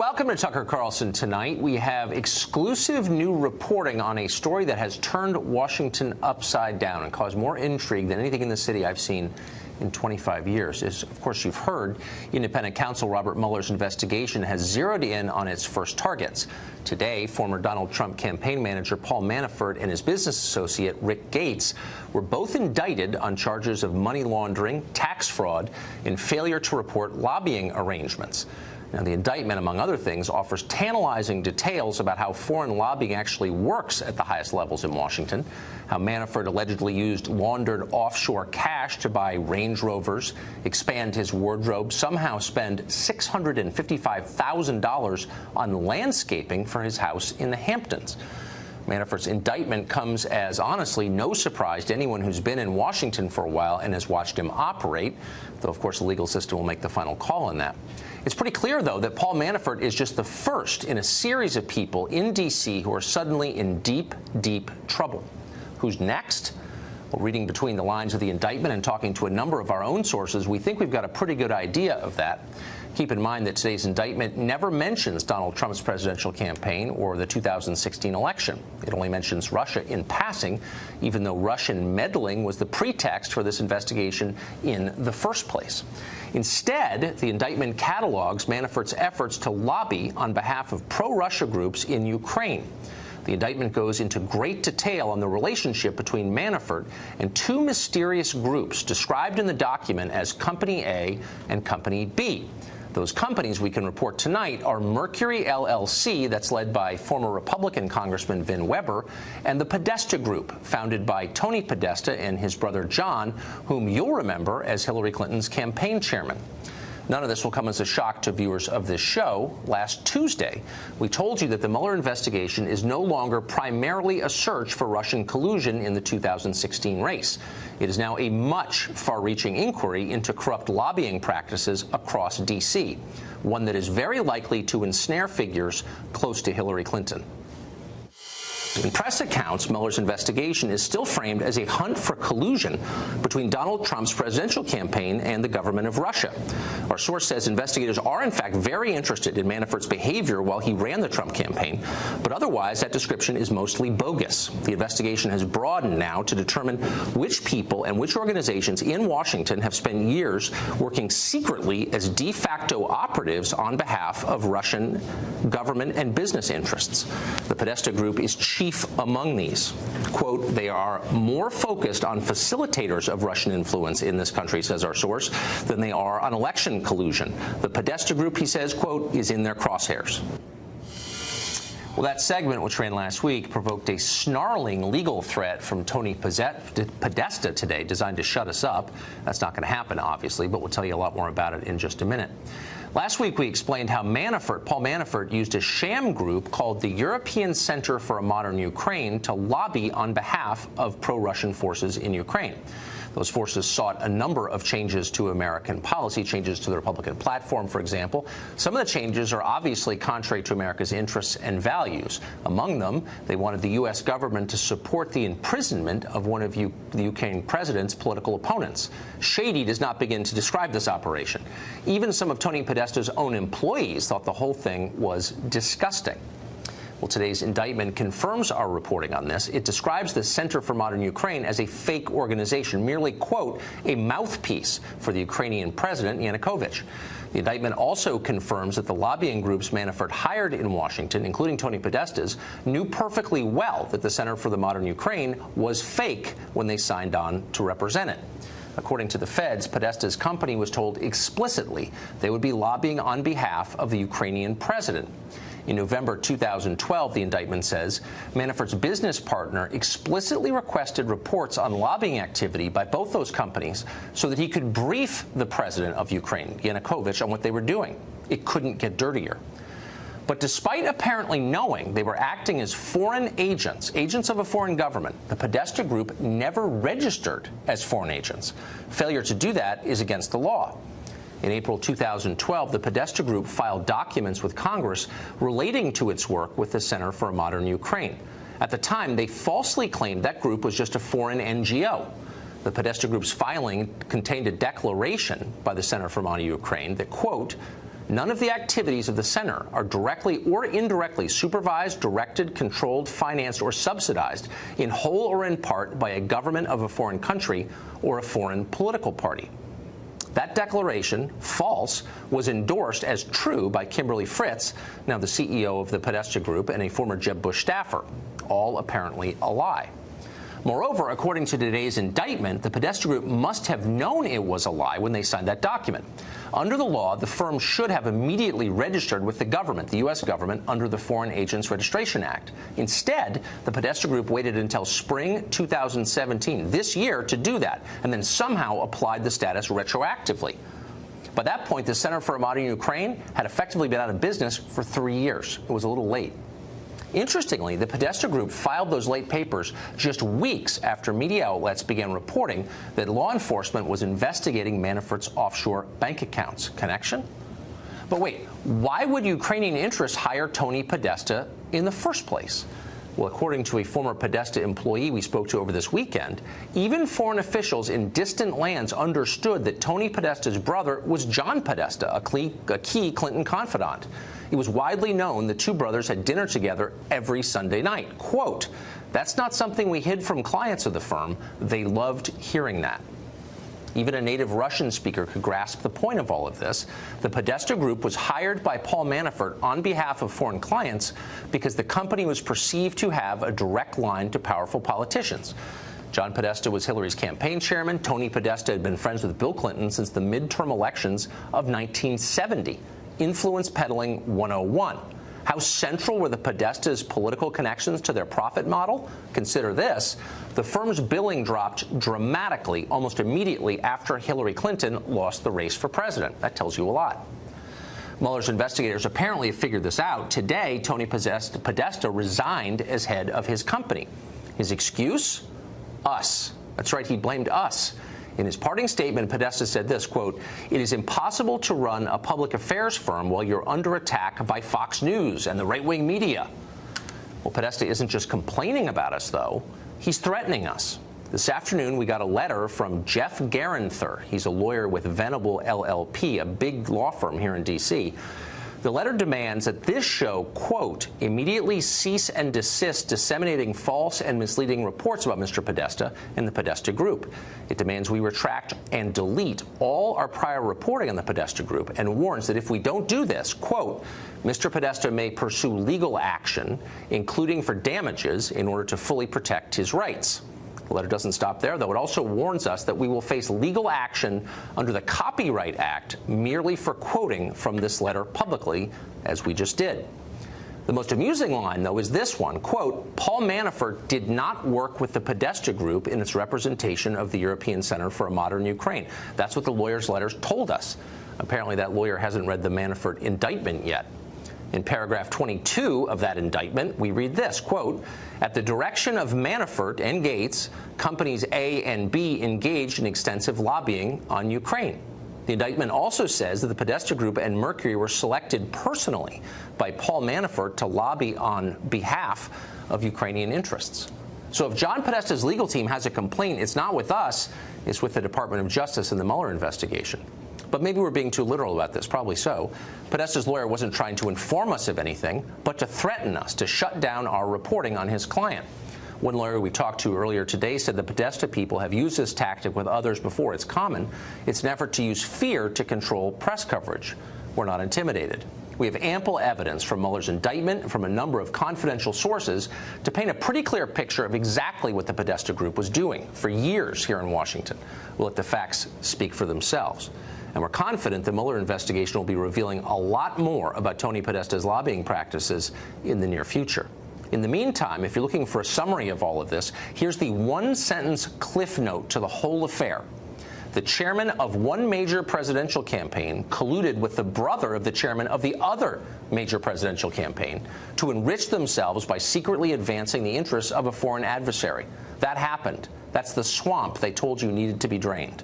welcome to Tucker Carlson tonight. We have exclusive new reporting on a story that has turned Washington upside down and caused more intrigue than anything in the city I've seen in 25 years. As, of course, you've heard, independent counsel Robert Mueller's investigation has zeroed in on its first targets. Today, former Donald Trump campaign manager Paul Manafort and his business associate Rick Gates were both indicted on charges of money laundering, tax fraud, and failure to report lobbying arrangements. Now, the indictment, among other things, offers tantalizing details about how foreign lobbying actually works at the highest levels in Washington, how Manafort allegedly used laundered offshore cash to buy Range Rovers, expand his wardrobe, somehow spend $655,000 on landscaping for his house in the Hamptons. Manafort's indictment comes as, honestly, no surprise to anyone who's been in Washington for a while and has watched him operate, though, of course, the legal system will make the final call on that. It's pretty clear, though, that Paul Manafort is just the first in a series of people in D.C. who are suddenly in deep, deep trouble. Who's next? Well, reading between the lines of the indictment and talking to a number of our own sources, we think we've got a pretty good idea of that. Keep in mind that today's indictment never mentions Donald Trump's presidential campaign or the 2016 election. It only mentions Russia in passing, even though Russian meddling was the pretext for this investigation in the first place. Instead, the indictment catalogs Manafort's efforts to lobby on behalf of pro-Russia groups in Ukraine. The indictment goes into great detail on the relationship between Manafort and two mysterious groups described in the document as Company A and Company B. Those companies, we can report tonight, are Mercury LLC, that's led by former Republican Congressman Vin Weber, and the Podesta Group, founded by Tony Podesta and his brother John, whom you'll remember as Hillary Clinton's campaign chairman. None of this will come as a shock to viewers of this show. Last Tuesday, we told you that the Mueller investigation is no longer primarily a search for Russian collusion in the 2016 race. It is now a much far-reaching inquiry into corrupt lobbying practices across D.C., one that is very likely to ensnare figures close to Hillary Clinton. In press accounts, Mueller's investigation is still framed as a hunt for collusion between Donald Trump's presidential campaign and the government of Russia. Our source says investigators are, in fact, very interested in Manafort's behavior while he ran the Trump campaign, but otherwise that description is mostly bogus. The investigation has broadened now to determine which people and which organizations in Washington have spent years working secretly as de facto operatives on behalf of Russian government and business interests. The Podesta Group is chief among these. Quote, they are more focused on facilitators of Russian influence in this country, says our source, than they are on election collusion. The Podesta Group, he says, quote, is in their crosshairs. Well, that segment, which ran last week, provoked a snarling legal threat from Tony Podesta today, designed to shut us up. That's not going to happen, obviously, but we'll tell you a lot more about it in just a minute. Last week, we explained how Paul Manafort used a sham group called the European Center for a Modern Ukraine to lobby on behalf of pro-Russian forces in Ukraine. Those forces sought a number of changes to American policy, changes to the Republican platform, for example. Some of the changes are obviously contrary to America's interests and values. Among them, they wanted the U.S. government to support the imprisonment of one of the Ukraine president's political opponents. Shady does not begin to describe this operation. Even some of Tony Podesta's own employees thought the whole thing was disgusting. Well, today's indictment confirms our reporting on this. It describes the Center for Modern Ukraine as a fake organization, merely, quote, a mouthpiece for the Ukrainian president, Yanukovych. The indictment also confirms that the lobbying groups Manafort hired in Washington, including Tony Podesta's, knew perfectly well that the Center for the Modern Ukraine was fake when they signed on to represent it. According to the feds, Podesta's company was told explicitly they would be lobbying on behalf of the Ukrainian president. In November 2012, the indictment says, Manafort's business partner explicitly requested reports on lobbying activity by both those companies so that he could brief the president of Ukraine, Yanukovych, on what they were doing. It couldn't get dirtier. But despite apparently knowing they were acting as foreign agents, agents of a foreign government, the Podesta Group never registered as foreign agents. Failure to do that is against the law. In April 2012, the Podesta Group filed documents with Congress relating to its work with the Center for a Modern Ukraine. At the time, they falsely claimed that group was just a foreign NGO. The Podesta Group's filing contained a declaration by the Center for Modern Ukraine that, quote, None of the activities of the center are directly or indirectly supervised, directed, controlled, financed, or subsidized in whole or in part by a government of a foreign country or a foreign political party. That declaration, false, was endorsed as true by Kimberly Fritz, now the CEO of the Podesta Group and a former Jeb Bush staffer, all apparently a lie. Moreover, according to today's indictment, the Podesta Group must have known it was a lie when they signed that document. Under the law, the firm should have immediately registered with the government, the U.S. government, under the Foreign Agents Registration Act. Instead, the Podesta Group waited until spring 2017, this year, to do that, and then somehow applied the status retroactively. By that point, the Center for a Modern Ukraine had effectively been out of business for 3 years. It was a little late. Interestingly, the Podesta Group filed those late papers just weeks after media outlets began reporting that law enforcement was investigating Manafort's offshore bank accounts. Connection? But wait, why would Ukrainian interests hire Tony Podesta in the first place? Well, according to a former Podesta employee we spoke to over this weekend, even foreign officials in distant lands understood that Tony Podesta's brother was John Podesta, a key Clinton confidant. It was widely known the two brothers had dinner together every Sunday night. Quote, "That's not something we hid from clients of the firm. They loved hearing that." Even a native Russian speaker could grasp the point of all of this. The Podesta Group was hired by Paul Manafort on behalf of foreign clients because the company was perceived to have a direct line to powerful politicians. John Podesta was Hillary's campaign chairman. Tony Podesta had been friends with Bill Clinton since the midterm elections of 1970. Influence peddling 101. How central were the Podesta's political connections to their profit model? Consider this. The firm's billing dropped dramatically almost immediately after Hillary Clinton lost the race for president. That tells you a lot. Mueller's investigators apparently have figured this out. Today, Tony Podesta resigned as head of his company. His excuse? Us. That's right, he blamed us. In his parting statement, Podesta said this, quote, "It is impossible to run a public affairs firm while you're under attack by Fox News and the right-wing media." Well, Podesta isn't just complaining about us, though. He's threatening us. This afternoon, we got a letter from Jeff Garanther. He's a lawyer with Venable LLP, a big law firm here in D.C. The letter demands that this show, quote, "immediately cease and desist disseminating false and misleading reports about Mr. Podesta and the Podesta Group. It demands we retract and delete all our prior reporting on the Podesta Group and warns that if we don't do this, quote, Mr. Podesta may pursue legal action, including for damages, in order to fully protect his rights." The letter doesn't stop there, though. It also warns us that we will face legal action under the Copyright Act merely for quoting from this letter publicly, as we just did. The most amusing line, though, is this one. Quote, "Paul Manafort did not work with the Podesta Group in its representation of the European Center for a Modern Ukraine." That's what the lawyer's letters told us. Apparently that lawyer hasn't read the Manafort indictment yet. In paragraph 22 of that indictment, we read this, quote, "At the direction of Manafort and Gates, companies A and B engaged in extensive lobbying on Ukraine." The indictment also says that the Podesta Group and Mercury were selected personally by Paul Manafort to lobby on behalf of Ukrainian interests. So if John Podesta's legal team has a complaint, it's not with us, it's with the Department of Justice and the Mueller investigation. But maybe we're being too literal about this, probably so. Podesta's lawyer wasn't trying to inform us of anything, but to threaten us, to shut down our reporting on his client. One lawyer we talked to earlier today said the Podesta people have used this tactic with others before. It's common. It's an effort to use fear to control press coverage. We're not intimidated. We have ample evidence from Mueller's indictment and from a number of confidential sources to paint a pretty clear picture of exactly what the Podesta Group was doing for years here in Washington. We'll let the facts speak for themselves. And we're confident the Mueller investigation will be revealing a lot more about Tony Podesta's lobbying practices in the near future. In the meantime, if you're looking for a summary of all of this, here's the one-sentence cliff note to the whole affair. The chairman of one major presidential campaign colluded with the brother of the chairman of the other major presidential campaign to enrich themselves by secretly advancing the interests of a foreign adversary. That happened. That's the swamp they told you needed to be drained.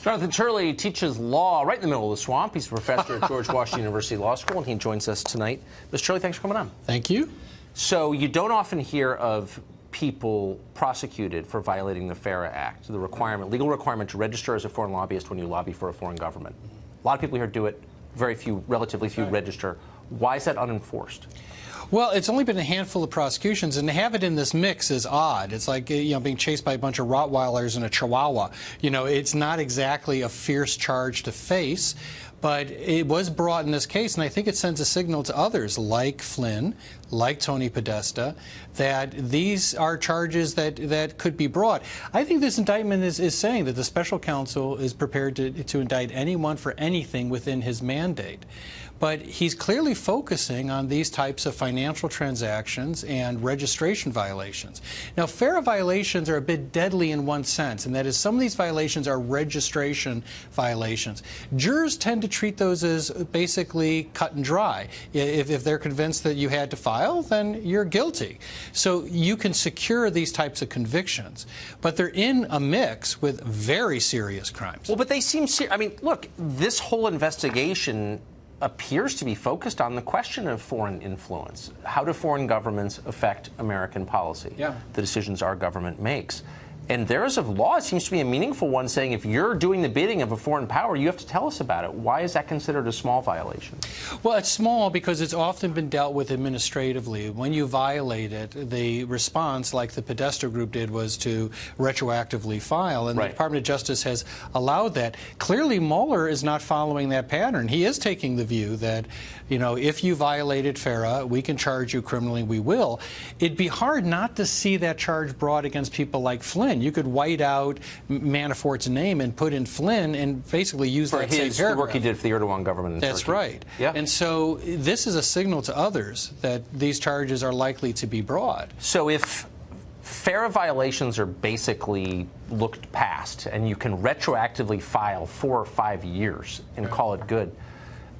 Jonathan Turley teaches law right in the middle of the swamp. He's a professor at George Washington University Law School, and he joins us tonight. Mr. Turley, thanks for coming on. Thank you. So you don't often hear of people prosecuted for violating the FARA Act, the requirement, legal requirement to register as a foreign lobbyist when you lobby for a foreign government. A lot of people here do it. Very few, relatively few register. Why is that unenforced? Well, it's only been a handful of prosecutions, and to have it in this mix is odd. It's like, being chased by a bunch of Rottweilers and a Chihuahua. It's not exactly a fierce charge to face, but it was brought in this case, and I think it sends a signal to others like Flynn, like Tony Podesta, that these are charges that could be brought. I think this indictment is saying that the special counsel is prepared to indict anyone for anything within his mandate. But he's clearly focusing on these types of financial transactions and registration violations. Now, FARA violations are a bit deadly in one sense, and that is some of these violations are registration violations. Jurors tend to treat those as basically cut and dry. If they're convinced that you had to file, then you're guilty. So you can secure these types of convictions. But they're in a mix with very serious crimes. Well, but they seem I mean, look, this whole investigation appears to be focused on the question of foreign influence. How do foreign governments affect American policy? Yeah. The decisions our government makes. And there is a law, it seems to be a meaningful one, saying if you're doing the bidding of a foreign power, you have to tell us about it. Why is that considered a small violation? Well, it's small because it's often been dealt with administratively. When you violate it, the response, like the Podesta Group did, was to retroactively file, and the Department of Justice has allowed that. Clearly, Mueller is not following that pattern. He is taking the view that, if you violated FARA, we can charge you criminally, we will. It'd be hard not to see that charge brought against people like Flynn. You could white out Manafort's name and put in Flynn and basically use that same paragraph. The work he did for the Erdogan government in That's Turkey. right. Yeah. And so this is a signal to others that these charges are likely to be brought. So if FARA violations are basically looked past and you can retroactively file 4 or 5 years and call it good,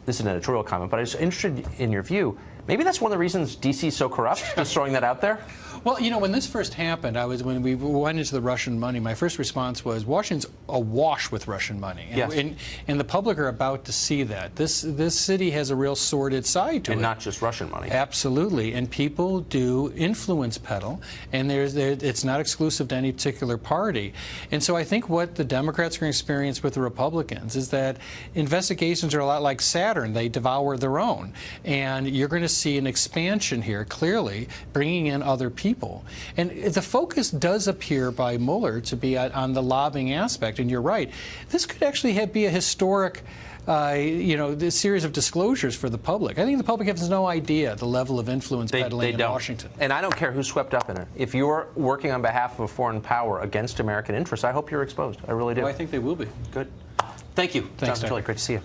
this is an editorial comment, but I'm just interested in your view. Maybe that's one of the reasons D.C. is so corrupt, just throwing that out there? Well, when this first happened, when we went into the Russian money, my first response was Washington's awash with Russian money. And, yes. and the public are about to see that. This city has a real sordid side to it. And not just Russian money. Absolutely. And people do influence peddle, and it's not exclusive to any particular party. And so I think what the Democrats are going to experience with the Republicans is that investigations are a lot like Saturn. They devour their own. And you're going to see an expansion here, clearly, bringing in other people. And the focus does appear by Mueller to be on the lobbying aspect, and you're right. This could actually be a historic this series of disclosures for the public. I think the public has no idea the level of influence peddling in Washington. And I don't care who's swept up in it. If you're working on behalf of a foreign power against American interests, I hope you're exposed. I really do. Well, I think they will be. Good. Thank you. Thanks, John Petilli. Great to see you.